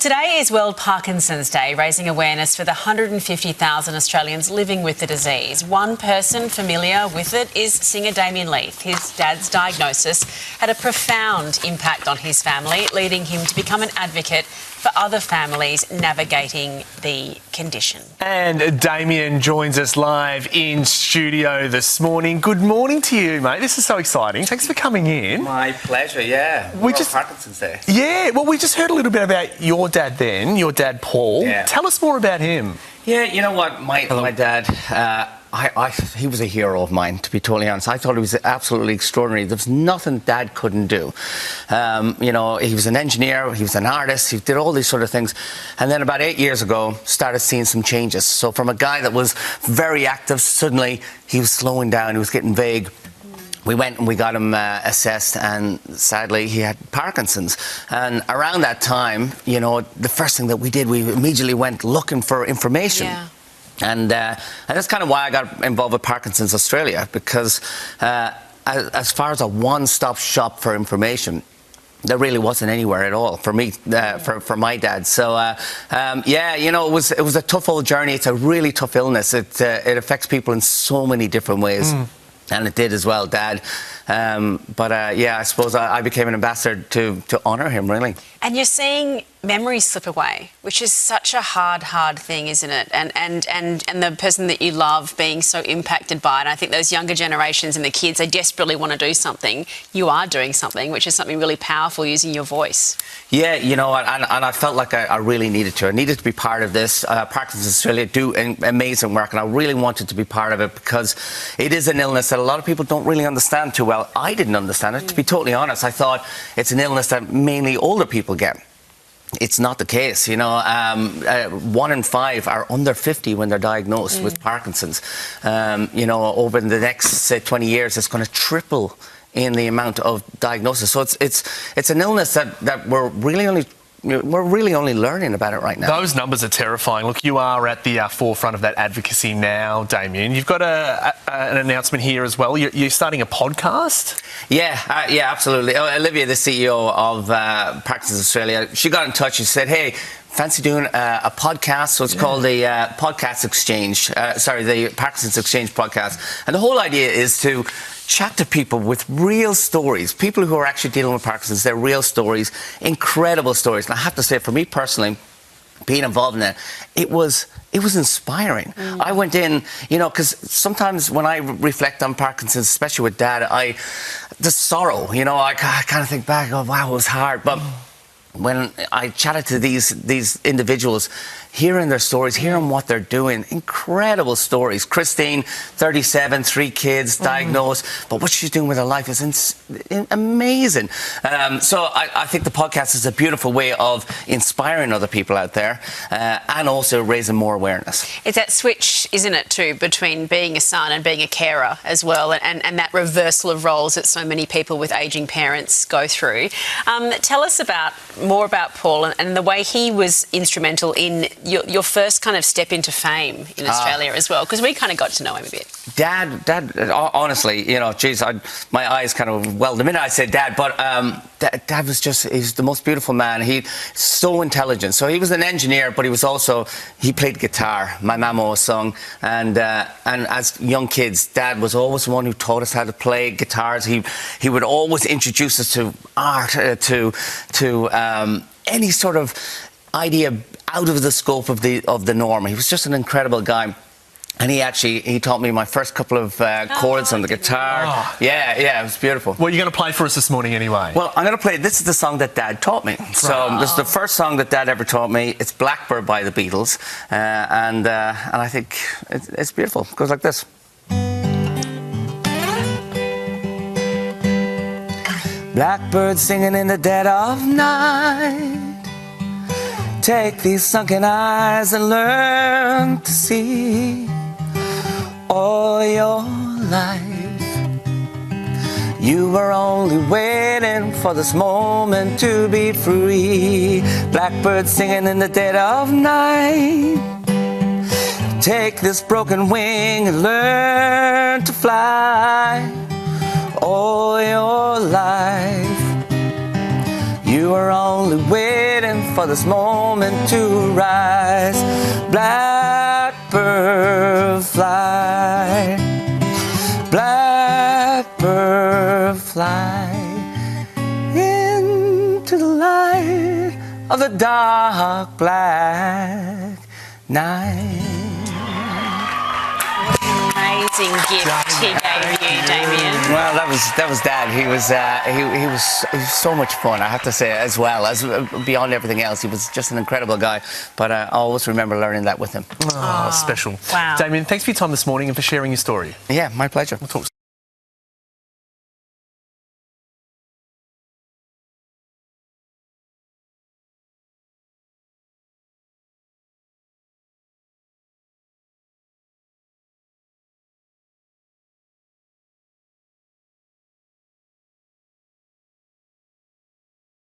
Today is World Parkinson's Day, raising awareness for the 150,000 Australians living with the disease. One person familiar with it is singer Damien Leith. His dad's diagnosis had a profound impact on his family, leading him to become an advocate for other families navigating the condition. And Damien joins us live in studio this morning. Good morning to you, mate. This is so exciting. Thanks for coming in. My pleasure, yeah. Parkinson's Day. Yeah, well, we just heard a little bit about your dad then, your dad Paul. Yeah. Tell us more about him. Yeah, you know what, my dad, he was a hero of mine, to be totally honest. I thought he was absolutely extraordinary. There was nothing Dad couldn't do. You know, he was an engineer, he was an artist, he did all these sort of things. And then about 8 years ago, started seeing some changes. So from a guy that was very active, suddenly he was slowing down, he was getting vague. We went and we got him assessed, and sadly he had Parkinson's. And around that time, you know, the first thing that we did, we immediately went looking for information. Yeah. And that's kind of why I got involved with Parkinsons Australia, because as far as a one-stop shop for information, there really wasn't anywhere at all for me, for my dad. So, yeah, you know, it was a tough old journey. It's a really tough illness. It affects people in so many different ways. And it did as well, Dad. Yeah, I suppose I became an ambassador to honour him, really. And you're seeing memories slip away, which is such a hard thing, isn't it? And the person that you love being so impacted by it. And I think those younger generations and the kids, they desperately want to do something. You are doing something, which is something really powerful, using your voice. Yeah, you know, and I felt like I really needed to. I needed to be part of this. Parkinsons Australia do amazing work, and I really wanted to be part of it because it is an illness that a lot of people don't really understand too well. I didn't understand it, to be totally honest. I thought it's an illness that mainly older people get. It's not the case, you know. 1 in 5 are under 50 when they're diagnosed with Parkinson's. You know, over the next, say, 20 years, it's going to triple in the amount of diagnosis. So it's an illness that we're really only learning about it right now. Those numbers are terrifying. Look, you are at the forefront of that advocacy now, Damien. You've got an announcement here as well. You're starting a podcast? Yeah, yeah, absolutely. Olivia, the CEO of Parkinsons Australia, she got in touch and said, hey, fancy doing a podcast? So it's called the Podcast Exchange. The Parkinson's Exchange podcast. And the whole idea is to chat to people with real stories, people who are actually dealing with Parkinson's, their real stories, incredible stories. And I have to say, for me personally, being involved in it was inspiring. I went in, you know, because sometimes when I reflect on Parkinson's, especially with Dad, the sorrow, you know, I kind of think back, oh, wow, it was hard. But when I chatted to these individuals, hearing their stories, hearing what they're doing, incredible stories. Christine, 37, 3 kids, diagnosed, but what she's doing with her life is amazing. So I think the podcast is a beautiful way of inspiring other people out there and also raising more awareness. It's that switch, isn't it, too, between being a son and being a carer as well, and that reversal of roles that so many people with ageing parents go through. Tell us more about Paul and the way he was instrumental in your first kind of step into fame in Australia as well, because we kind of got to know him a bit. Dad, honestly, you know, geez, my eyes kind of welled the minute I said Dad, but Dad was he's the most beautiful man. He's so intelligent. So he was an engineer, but he played guitar. My mum always sung, and as young kids, Dad was always the one who taught us how to play guitars. He would always introduce us to art, to any sort of idea out of the scope of the norm. He was just an incredible guy. And he taught me my first couple of chords on the guitar. Oh. Yeah, it was beautiful. Well, you're going to play for us this morning anyway. Well, I'm going to play, this is the song that Dad taught me. So this is the first song that Dad ever taught me. It's Blackbird by the Beatles. And I think it's beautiful. It goes like this. Blackbird singing in the dead of night. Take these sunken eyes and learn to see. All your life you were only waiting for this moment to be free. Blackbird singing in the dead of night. Take this broken wing and learn to fly. All your life You are only waiting for this moment to rise. Blackbird fly, blackbird fly into the light of the dark black night. Amazing gift he gave you, Damien. Well, that was Dad. He was so much fun, I have to say, as well as beyond everything else. He was just an incredible guy. But I always remember learning that with him. Oh, special. Wow. Damien, thanks for your time this morning and for sharing your story. Yeah, my pleasure. We'll talk soon.